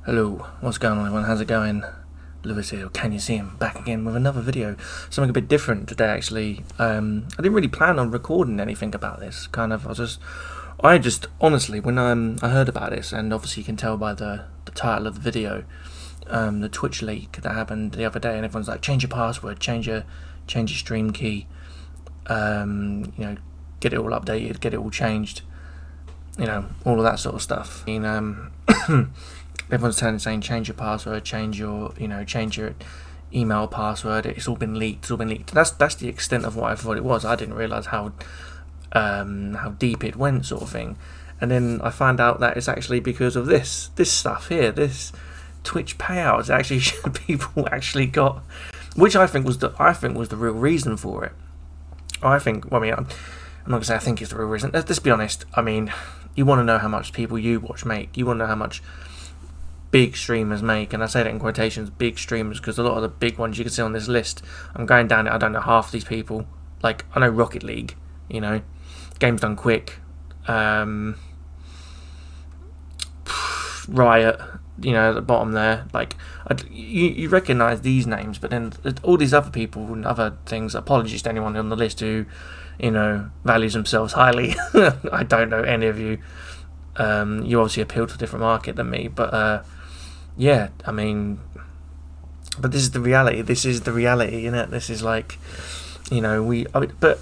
Hello, what's going on everyone, how's it going? Lewis here, can you see him? Back again with another video. Something a bit different today actually. I didn't really plan on recording anything about this, I just honestly, when I heard about this, and obviously you can tell by the title of the video, the Twitch leak that happened the other day, and everyone's like, change your password, change your stream key, get it all updated, get it all changed, all of that sort of stuff. Everyone's saying change your password, change your email password. It's all been leaked. That's the extent of what I thought it was. I didn't realise how deep it went, sort of thing. And then I found out that it's actually because of this stuff here, this Twitch payouts. Actually, people actually got, which I think was the real reason for it. I'm not gonna say I think it's the real reason. Let's be honest. I mean, you want to know how much people you watch make. You want to know how much big streamers make, and I say that in quotations, big streamers, because a lot of the big ones you can see on this list, I'm going down it, I don't know half these people. Like, I know Rocket League, Games Done Quick, Riot, at the bottom there. Like, you recognise these names, but then all these other people and other things, apologies to anyone on the list who, values themselves highly. I don't know any of you. You obviously appeal to a different market than me, but yeah, I mean, but this is the reality. This is like, but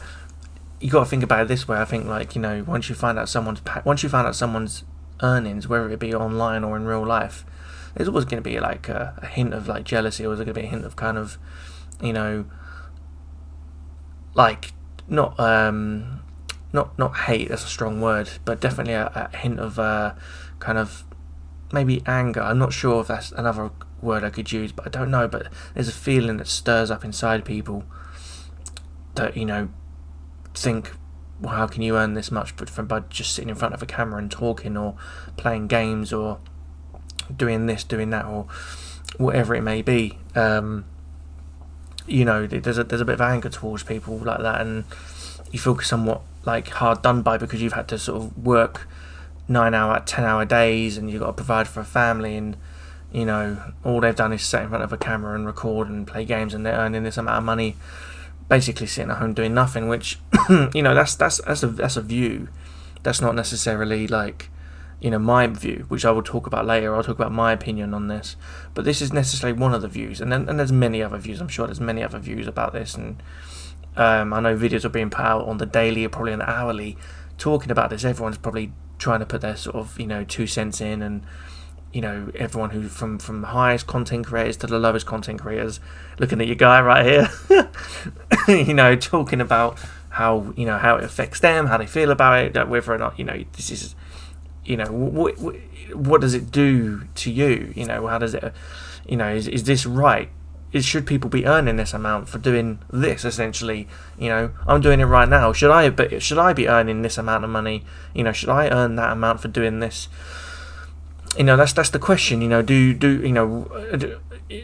you got to think about it this way. I think, like, once you find out someone's earnings, whether it be online or in real life, there's always going to be like a hint of like jealousy, or there's going to be a hint of kind of, like not hate, that's a strong word, but definitely a hint of kind of maybe anger. I'm not sure if that's another word I could use, but I don't know. But there's a feeling that stirs up inside people that, think, well, how can you earn this much by just sitting in front of a camera and talking, or playing games, or doing this, doing that, or whatever it may be. There's a bit of anger towards people like that, and you feel somewhat like hard done by, because you've had to sort of work 9-hour, 10-hour days, and you've got to provide for a family, and all they've done is sit in front of a camera and record and play games, and they're earning this amount of money basically sitting at home doing nothing, which that's a view. That's not necessarily like my view, which I will talk about later. I'll talk about my opinion on this, but this is necessarily one of the views, and there's many other views. I'm sure there's many other views about this, and I know videos are being put out on the daily or probably on the hourly talking about this. Everyone's probably trying to put their sort of 2 cents in, and everyone who from the highest content creators to the lowest content creators, looking at your guy right here, talking about how how it affects them, how they feel about it, whether or not this is what does it do to you, how does it is this right? Should people be earning this amount for doing this? Essentially, I'm doing it right now. Should I be earning this amount of money? Should I earn that amount for doing this? That's the question.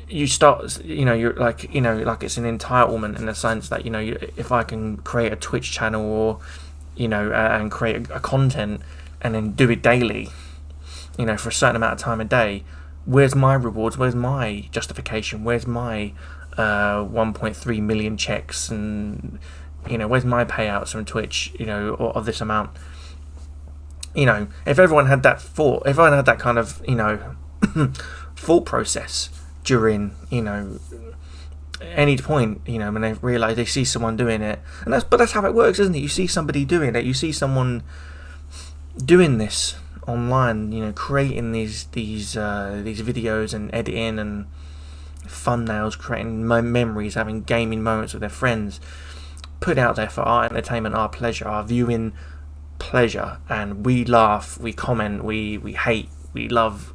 You start. You're like like it's an entitlement in the sense that if I can create a Twitch channel, or and create a content and then do it daily, for a certain amount of time a day. Where's my rewards? Where's my justification? Where's my 1.3 million checks? And where's my payouts from Twitch? Of this amount. If everyone had that thought, everyone had that kind of thought process during any point, when they realise they see someone doing it, and that's how it works, isn't it? You see somebody doing it. You see someone doing this online, creating these videos and editing and thumbnails, creating memories, having gaming moments with their friends, put out there for our entertainment, our pleasure, our viewing pleasure, and we laugh, we comment, we hate, we love,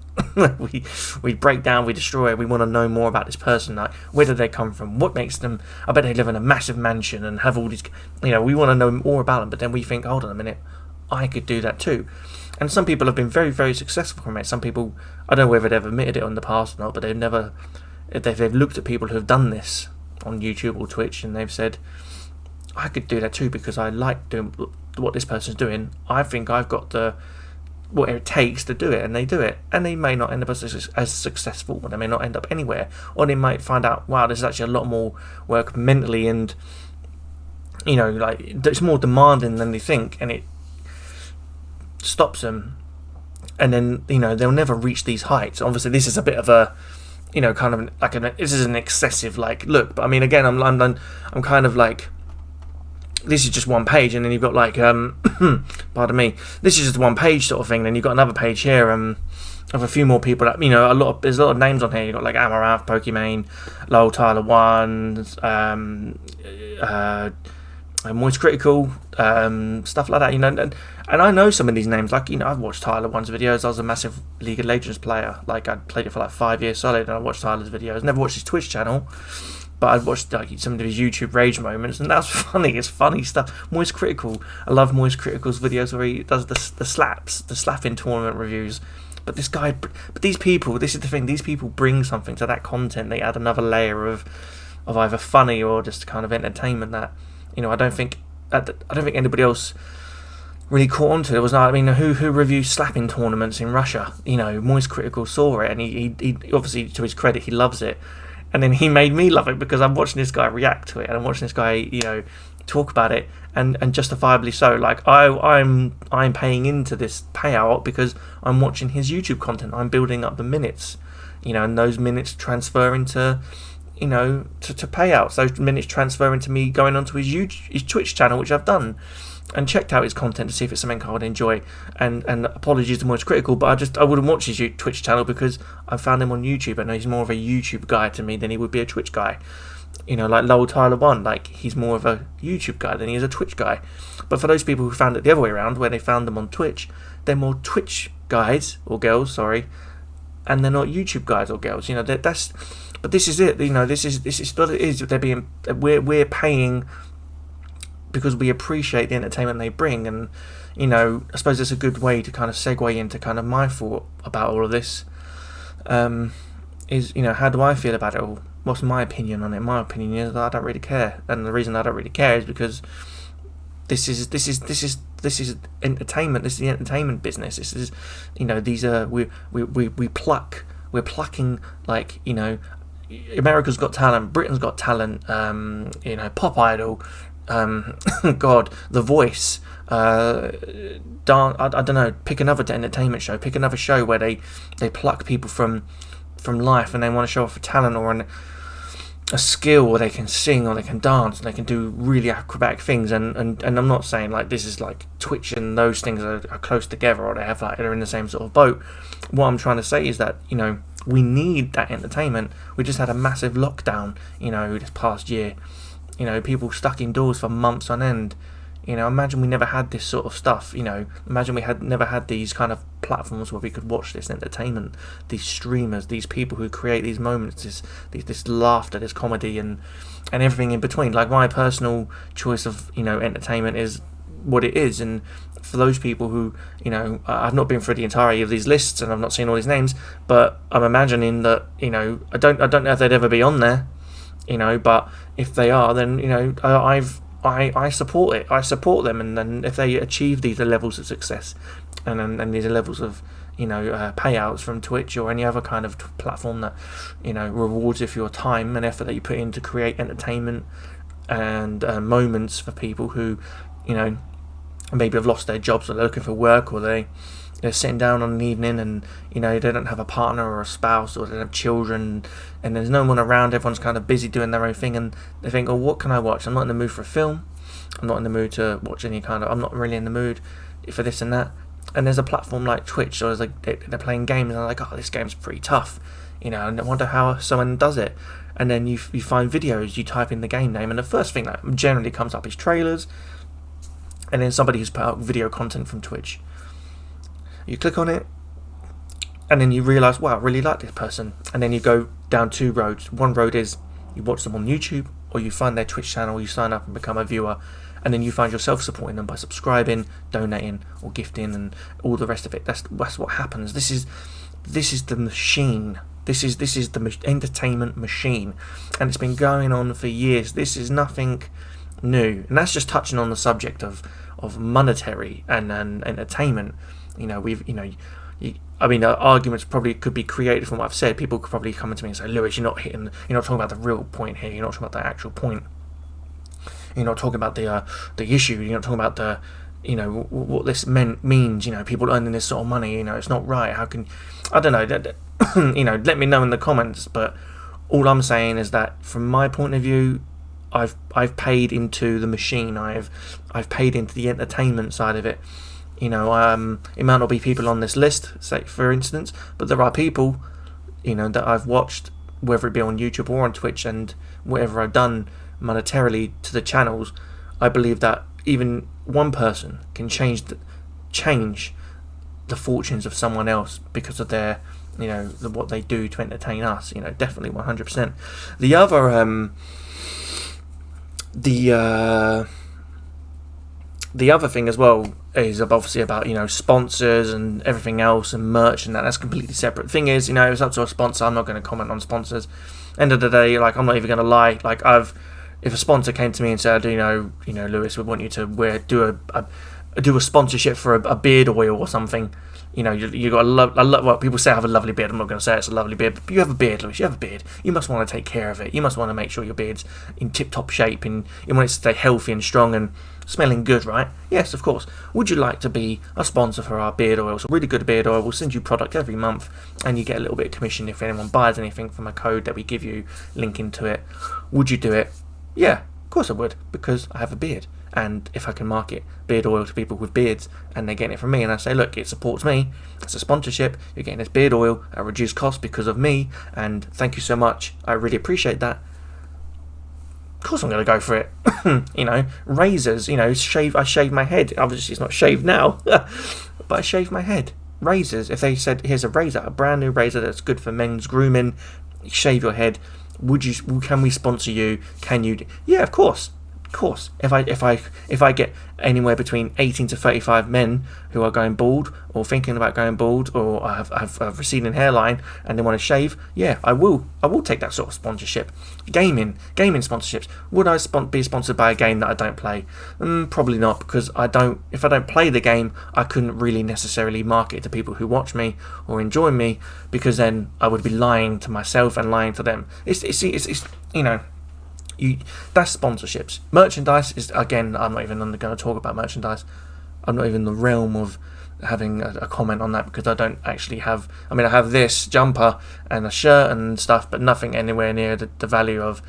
we break down, we destroy. We want to know more about this person, like where did they come from, what makes them, I bet they live in a massive mansion and have all these, we want to know more about them. But then we think, hold on a minute, I could do that too. And some people have been very, very successful from it. Some people, I don't know whether they've admitted it in the past or not, but they've looked at people who have done this on YouTube or Twitch, and they've said, I could do that too, because I like doing what this person's doing. I think I've got the whatever it takes to do it, and they do it, and they may not end up as successful, or they may not end up anywhere, or they might find out, wow, this is actually a lot more work mentally, and like it's more demanding than they think, and it stops them, and then they'll never reach these heights. Obviously, this is a bit of a kind of like this is an excessive like look, but I mean, again, I'm kind of like, this is just one page, and then you've got like pardon me, this is just one page sort of thing. Then you've got another page here of a few more people that there's a lot of names on here. You've got like Amaranth, Pokimane, Lowell Tyler One, Moist Critical, stuff like that, and I know some of these names. Like I've watched Tyler One's videos. I was a massive League of Legends player. Like I played it for like 5 years solid, and I watched Tyler's videos. Never watched his Twitch channel, but I've watched like some of his YouTube rage moments, and that's funny. It's funny stuff. Moist Critical, I love Moist Critical's videos where he does the slapping tournament reviews. But these people, this is the thing. These people bring something to that content. They add another layer of either funny or just kind of entertainment that I don't think anybody else really caught on to. There was who reviews slapping tournaments in Russia. Moist Critical saw it, and he obviously, to his credit, he loves it. And then he made me love it because I'm watching this guy react to it, and I'm watching this guy, talk about it, and justifiably so. Like I'm paying into this payout because I'm watching his YouTube content. I'm building up the minutes, and those minutes transfer into, to payouts. Those minutes transfer into me going onto his Twitch channel, which I've done, and checked out his content to see if it's something I would enjoy. And apologies to Moist Critical, but I wouldn't watch his Twitch channel because I found him on YouTube. I know he's more of a YouTube guy to me than he would be a Twitch guy. Like Lowell Tyler One, like he's more of a YouTube guy than he is a Twitch guy. But for those people who found it the other way around, where they found them on Twitch, they're more Twitch guys or girls, sorry, and they're not YouTube guys or girls. But this is it. This is what it is. We're paying because we appreciate the entertainment they bring, and I suppose it's a good way to kind of segue into kind of my thought about all of this. Is how do I feel about it all? What's my opinion on it? My opinion is that I don't really care, and the reason I don't really care is because this is entertainment. This is the entertainment business. This is these are we're plucking, like America's Got Talent, Britain's Got Talent, Pop Idol, God, The Voice, I don't know, pick another entertainment show, pick another show where they pluck people from life, and they want to show off a talent or a skill, or they can sing, or they can dance, and they can do really acrobatic things, and I'm not saying like this is like Twitch and those things are close together, or they're in the same sort of boat. What I'm trying to say is that we need that entertainment. We just had a massive lockdown this past year, people stuck indoors for months on end. Imagine we never had this sort of stuff. Imagine we had never had these kind of platforms where we could watch this entertainment, these streamers, these people who create these moments, this laughter, this comedy, and everything in between. Like, my personal choice of entertainment is what it is, and for those people who I've not been through the entirety of these lists, and I've not seen all these names, but I'm imagining that I don't know if they'd ever be on there, but if they are, then I support it. I support them, and then if they achieve these levels of success, and these levels of payouts from Twitch or any other kind of platform that rewards you for your time and effort that you put in to create entertainment and moments for people who maybe have lost their jobs, or they're looking for work, or they're sitting down on an evening and they don't have a partner or a spouse, or they don't have children, and there's no one around, everyone's kind of busy doing their own thing, and they think, oh, what can I watch? I'm not in the mood for a film, I'm not in the mood to watch I'm not really in the mood for this and that. And there's a platform like Twitch, or like they're playing games, and they're like, oh, this game's pretty tough, and I wonder how someone does it. And then you find videos, you type in the game name, and the first thing that generally comes up is trailers, and then somebody who's put out video content from Twitch. You click on it, and then you realise, wow, I really like this person. And then you go down two roads. One road is you watch them on YouTube, or you find their Twitch channel, you sign up and become a viewer, and then you find yourself supporting them by subscribing, donating, or gifting, and all the rest of it. That's what happens. This is the machine. This is the entertainment machine, and it's been going on for years. This is nothing new, and that's just touching on the subject of monetary and entertainment. I mean, arguments probably could be created from what I've said. People could probably come to me and say, Lewis, you're not talking about the real point here. You're not talking about the actual point. You're not talking about the issue. You're not talking about the, what this means. People earning this sort of money. It's not right. How can, I don't know. Let me know in the comments. But all I'm saying is that from my point of view, I've paid into the machine. I've paid into the entertainment side of it. It might not be people on this list, say for instance, but there are people, that I've watched, whether it be on YouTube or on Twitch, and whatever I've done monetarily to the channels. I believe that even one person can change the fortunes of someone else because of their, what they do to entertain us. Definitely 100%. The other the other thing as well is obviously about sponsors and everything else and merch, and that's completely separate. Thing is, it's up to a sponsor. I'm not going to comment on sponsors. End of the day, I'm not even going to lie. If a sponsor came to me and said, Lewis, we want you to do a sponsorship for a beard oil or something. You got well, people say I have a lovely beard. I'm not going to say it's a lovely beard, but you have a beard, Lewis. You have a beard. You must want to take care of it. You must want to make sure your beard's in tip-top shape, and you want it to stay healthy and strong and smelling good, right? Yes, of course. Would you like to be a sponsor for our beard oil? So really good beard oil. We'll send you product every month, and you get a little bit of commission if anyone buys anything from a code that we give you, link into it. Would you do it? Yeah, of course I would, because I have a beard. And if I can market beard oil to people with beards and they're getting it from me, and I say, look, it supports me, it's a sponsorship, you're getting this beard oil at reduced cost because of me, and thank you so much, I really appreciate that. Of course I'm going to go for it. Razors, I shave my head. Obviously it's not shaved now, but I shave my head. Razors, if they said, here's a razor, a brand new razor that's good for men's grooming, shave your head, can we sponsor you? Can you? Yeah, of course. Of course, if I get anywhere between 18 to 35 men who are going bald or thinking about going bald or have a receding hairline and they want to shave, yeah, I will take that sort of sponsorship. Gaming sponsorships. Would I be sponsored by a game that I don't play? Probably not, because if I don't play the game, I couldn't really necessarily market it to people who watch me or enjoy me, because then I would be lying to myself and lying to them. It's that's sponsorships. Merchandise is, again, I'm not even going to talk about merchandise. I'm not even in the realm of having a comment on that, because I don't actually have, I have this jumper and a shirt and stuff, but nothing anywhere near the value of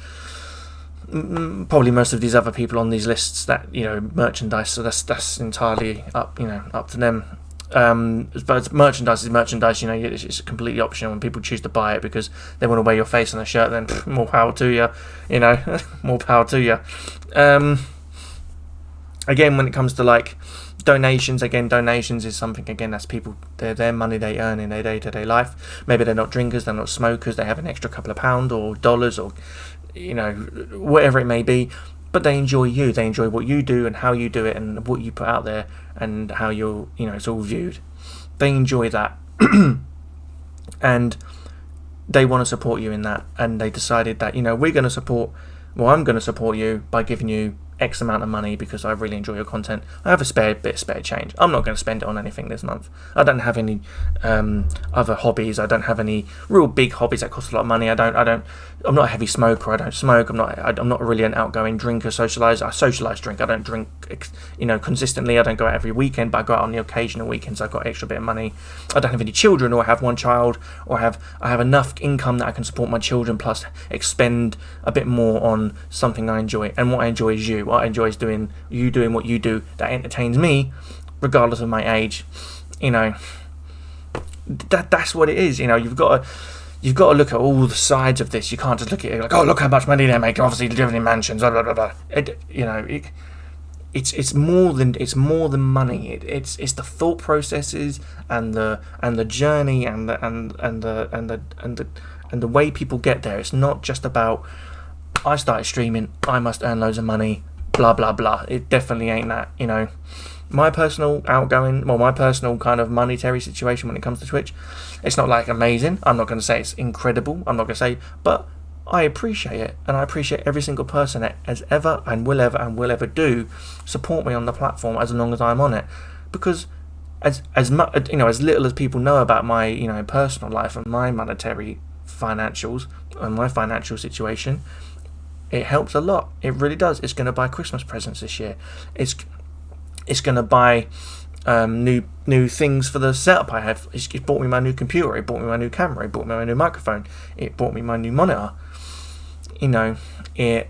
probably most of these other people on these lists that, merchandise. So that's entirely up to them. But merchandise is merchandise. It's completely optional. When people choose to buy it because they want to wear your face on a shirt, then more power to you. More power to you. Again, when it comes to donations, donations is something, that's people, their money they earn in their day-to-day life. Maybe they're not drinkers, they're not smokers, they have an extra couple of pounds or dollars or whatever it may be. But they enjoy you. They enjoy what you do and how you do it and what you put out there and how you're, it's all viewed. They enjoy that. And they want to support you in that. And they decided that, I'm going to support you by giving you X amount of money because I really enjoy your content. I have a spare change. I'm not going to spend it on anything this month. I don't have any other hobbies. I don't have any real big hobbies that cost a lot of money. I'm not a heavy smoker. I don't smoke. I'm not really an outgoing drinker. I socialise, drink. I don't drink consistently. I don't go out every weekend, but I go out on the occasional weekends. I've got an extra bit of money. I don't have any children, or I have one child, or I have enough income that I can support my children plus expend a bit more on something I enjoy. And what I enjoy is you. What I enjoy is doing what you do that entertains me, regardless of my age. That's what it is. You've got to look at all the sides of this. You can't just look at it like, oh, look how much money they're making. Obviously, living in mansions. Blah blah blah blah. It's more than money. It's the thought processes and the journey and the way people get there. It's not just about, I started streaming, I must earn loads of money, blah blah blah. It definitely ain't that. My personal kind of monetary situation when it comes to Twitch, it's not amazing. I'm not going to say it's incredible. I'm not going to say, but I appreciate it, and I appreciate every single person that has ever do support me on the platform as long as I'm on it, because as much, as little as people know about my, personal life and my monetary financials and my financial situation, it helps a lot. It really does. It's going to buy Christmas presents this year. It's going to buy new things for the setup I have. It bought me my new computer. It bought me my new camera. It bought me my new microphone. It bought me my new monitor. It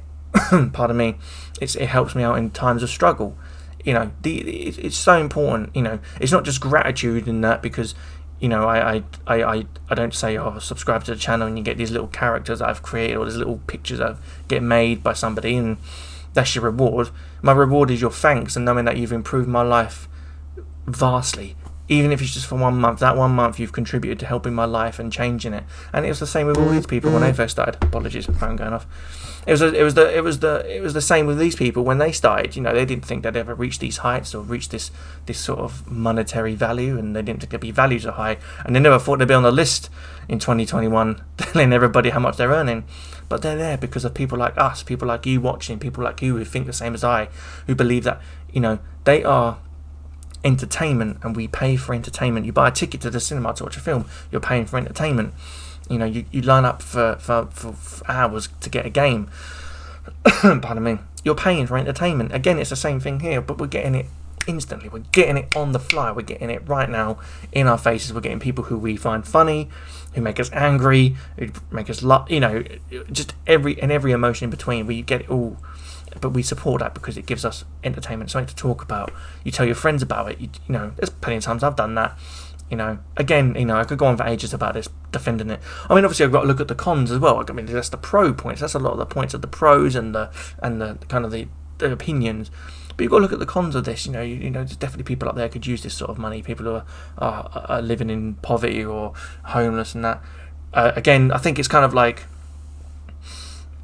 pardon me. It helps me out in times of struggle. It's so important. It's not just gratitude in that, because I don't say, oh, subscribe to the channel and you get these little characters that I've created, or these little pictures that get made by somebody, and that's your reward. My reward is your thanks, and knowing that you've improved my life vastly, even if it's just for 1 month. That 1 month you've contributed to helping my life and changing it. And it was the same with all these people when they first started. Apologies, phone going off. It was the same with these people when they started. They didn't think they'd ever reach these heights or reach this sort of monetary value, and they didn't think there'd be value so high, and they never thought they'd be on the list in 2021 telling everybody how much they're earning. But they're there because of people like us, people like you watching, people like you who think the same as I, who believe that they are entertainment, and we pay for entertainment. You buy a ticket to the cinema to watch a film, you're paying for entertainment. You line up for hours to get a game. Pardon me. You're paying for entertainment. Again, it's the same thing here, but we're getting it instantly. We're getting it on the fly. We're getting it right now in our faces. We're getting people who we find funny, who make us angry, who make us just every emotion in between. We get it all. But we support that because it gives us entertainment, something to talk about. You tell your friends about it. There's plenty of times I've done that. Again, I could go on for ages about this, defending it. I mean, obviously I've got to look at the cons as well. I mean, that's the pro points. That's a lot of the points of the pros and the kind of the opinions. But you've got to look at the cons of this. There's definitely people up there could use this sort of money. People who are living in poverty or homeless and that. Again, I think it's kind of like,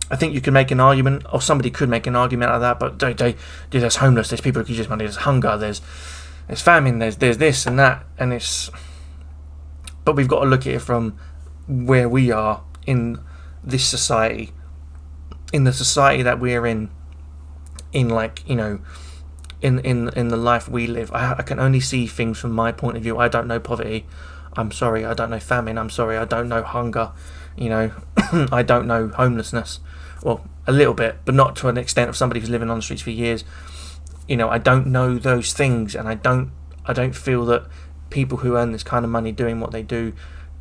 I think you can make an argument, or somebody could make an argument out of that, but there's homeless, there's people who could use money, there's hunger, there's famine, there's this and that, and but we've got to look at it from where we are in this society, in the society that we're in like, in the life we live. I can only see things from my point of view. I don't know poverty. I'm sorry, I don't know famine. I'm sorry, I don't know hunger. I don't know homelessness. Well, a little bit, but not to an extent of somebody who's living on the streets for years. I don't know those things, and I don't feel that people who earn this kind of money doing what they do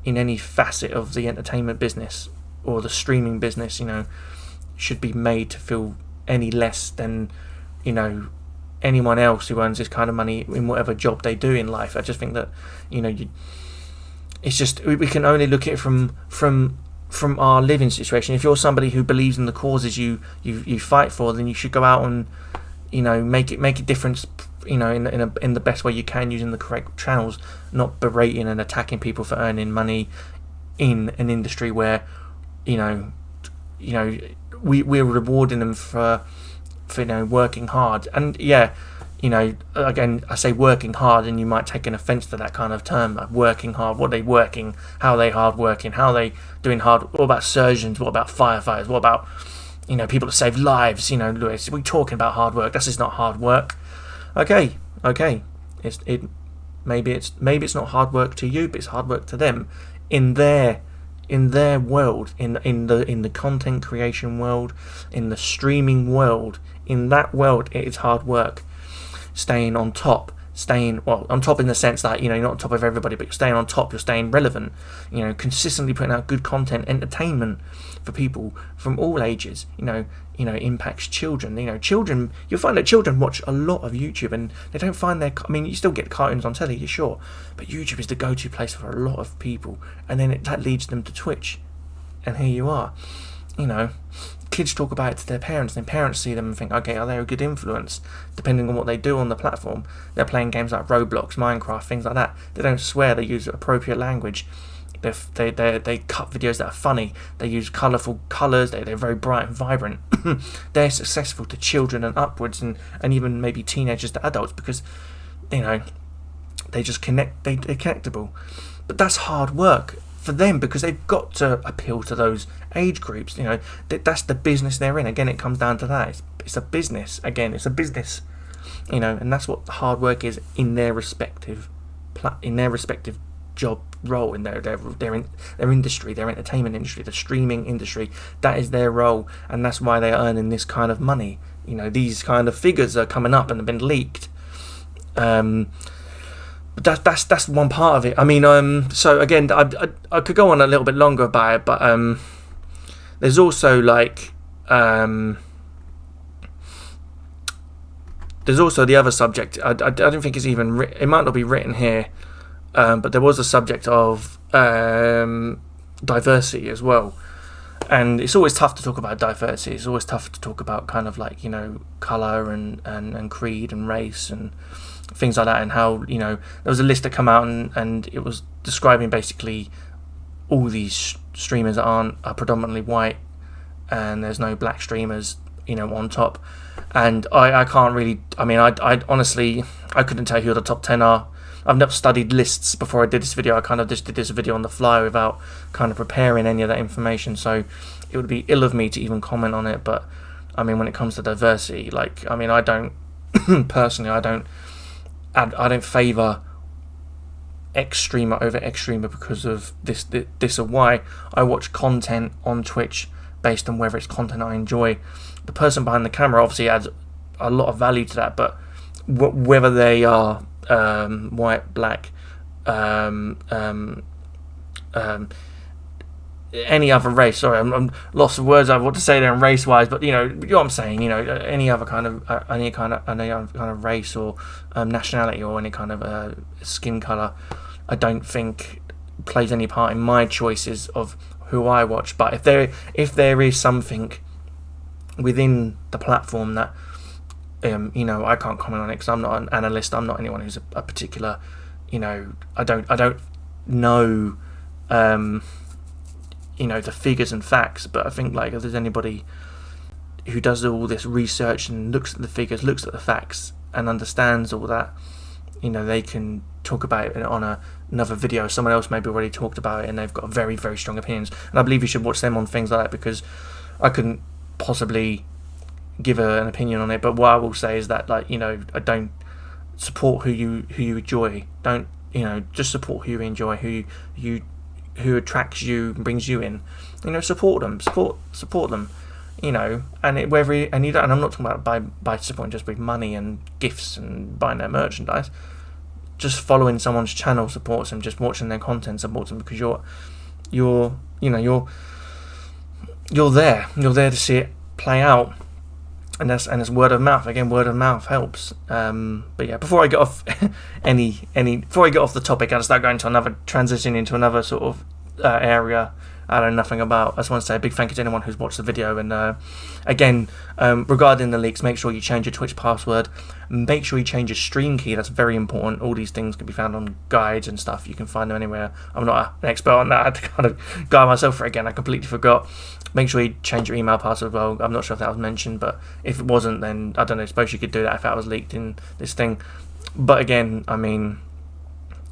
in any facet of the entertainment business or the streaming business, should be made to feel any less than, anyone else who earns this kind of money in whatever job they do in life. I just think that, it's just, we can only look at it from our living situation. If you're somebody who believes in the causes you fight for, then you should go out and make a difference in the best way you can, using the correct channels, not berating and attacking people for earning money in an industry where we're rewarding them for working hard. And again, I say working hard, and you might take an offence to that kind of term, like working hard. What are they working? How are they hard working? How are they doing hard? What about surgeons? What about firefighters? What about people that save lives? Lewis, we're talking about hard work. This is not hard work. Okay. Maybe it's not hard work to you, but it's hard work to them in their world, in the content creation world, in the streaming world. In that world, it is hard work. Staying on top, on top in the sense that you're not on top of everybody, but you're staying on top, you're staying relevant, consistently putting out good content, entertainment for people from all ages. Impacts children. Children, you'll find that children watch a lot of YouTube, and they don't find you still get cartoons on telly, you're sure, but YouTube is the go-to place for a lot of people, and then that leads them to Twitch, and here you are. Kids talk about it to their parents, and parents see them and think, okay, are they a good influence? Depending on what they do on the platform, they're playing games like Roblox, Minecraft, things like that. They don't swear, they use appropriate language. They cut videos that are funny. They use colourful colours. They're very bright and vibrant. They're successful to children and upwards, and even maybe teenagers to adults, because they just connect. They're connectable. But that's hard work for them, because they've got to appeal to those age groups. That's the business they're in. Again, it comes down to that. It's a business. Again, it's a business. And that's what hard work is in their respective in their respective job role, in their industry, their entertainment industry, the streaming industry. That is their role, and that's why they're earning this kind of money. You know, these kind of figures are coming up and have been leaked. But that's one part of it. I mean, so again, I could go on a little bit longer about it, but there's also like there's also the other subject. I don't think it's even it might not be written here, but there was a subject of diversity as well. And it's always tough to talk about diversity. It's always tough to talk about kind of like, you know, colour and creed and race and things like that, and how, you know, there was a list that came out and it was describing basically all these streamers are predominantly white, and there's no black streamers, you know, on top. And I can't really, I mean, I honestly, I couldn't tell you who the top 10 are. I've never studied lists before I did this video. I kind of just did this video on the fly without kind of preparing any of that information, so it would be ill of me to even comment on it. But I mean, when it comes to diversity, like, I mean, I don't personally, I don't favour X streamer over X streamer because of this or why. I watch content on Twitch based on whether it's content I enjoy. The person behind the camera obviously adds a lot of value to that, but whether they are white, black, any other race. Sorry, I'm lost of words. I want to say there in race-wise, but you know what I'm saying. You know, any other kind of race or nationality or any kind of skin color, I don't think plays any part in my choices of who I watch. But if there is something within the platform that you know, I can't comment on it because I'm not an analyst. I'm not anyone who's a particular, you know, I don't know, you know, the figures and facts. But I think, like, if there's anybody who does all this research and looks at the figures, looks at the facts, and understands all that, you know, they can talk about it on another video. Someone else maybe already talked about it and they've got very, very strong opinions. And I believe you should watch them on things like that, because I couldn't possibly give an opinion on it. But what I will say is that, like, you know, I don't support who you enjoy. Don't, you know, just support who you enjoy, who attracts you and brings you in. You know, support them, support them. You know, and I'm not talking about by supporting just with money and gifts and buying their merchandise. Just following someone's channel supports them. Just watching their content supports them, because you're there to see it play out. And it's word of mouth. Again, word of mouth helps. But yeah, before I get off before I get off the topic and start going to transition into another sort of area I know nothing about, I just want to say a big thank you to anyone who's watched the video. And again, regarding the leaks, make sure you change your Twitch password. Make sure you change your stream key. That's very important. All these things can be found on guides and stuff. You can find them anywhere. I'm not an expert on that. I had to kind of guide myself for it again. I completely forgot. Make sure you change your email password as well. I'm not sure if that was mentioned, but if it wasn't, then I don't know. I suppose you could do that if that was leaked in this thing. But again, I mean,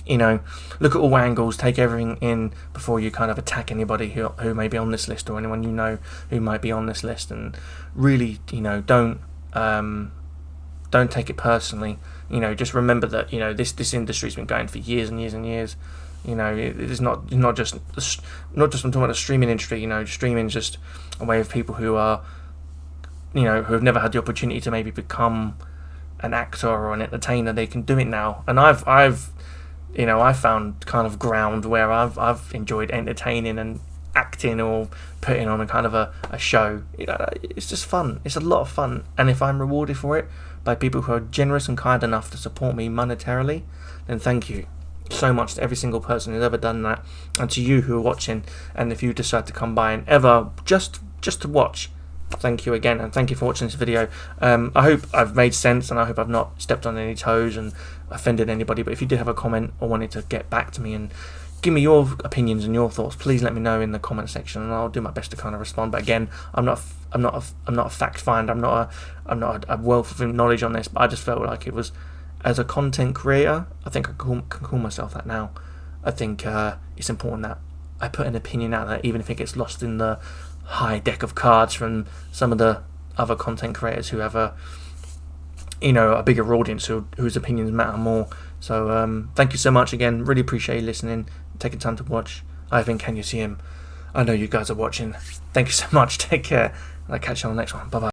you know, look at all angles, take everything in before you kind of attack anybody who may be on this list, or anyone you know who might be on this list. And really, you know, don't take it personally. You know, just remember that, you know, this industry's been going for years and years and years. You know, it's not just I'm talking about the streaming industry. You know, streaming is just a way of people who are, you know, who have never had the opportunity to maybe become an actor or an entertainer. They can do it now, and I've you know, I found kind of ground where I've enjoyed entertaining and acting or putting on a kind of a show. You know, it's just fun. It's a lot of fun, and if I'm rewarded for it by people who are generous and kind enough to support me monetarily, then thank you so much to every single person who's ever done that, and to you who are watching. And if you decide to come by and ever just to watch, thank you again, and thank you for watching this video. I hope I've made sense, and I hope I've not stepped on any toes and offended anybody. But if you did have a comment or wanted to get back to me and give me your opinions and your thoughts, please let me know in the comment section, and I'll do my best to kind of respond. But again, I'm not a fact finder. I'm not a wealth of knowledge on this, but I just felt like it was, as a content creator, I think I can call myself that now. I think it's important that I put an opinion out there, even if it gets lost in the high deck of cards from some of the other content creators who have a you know, a bigger audience whose opinions matter more. So thank you so much again. Really appreciate you listening, taking time to watch. Ivan, can you see him? I know you guys are watching. Thank you so much. Take care. I'll catch you on the next one. Bye bye.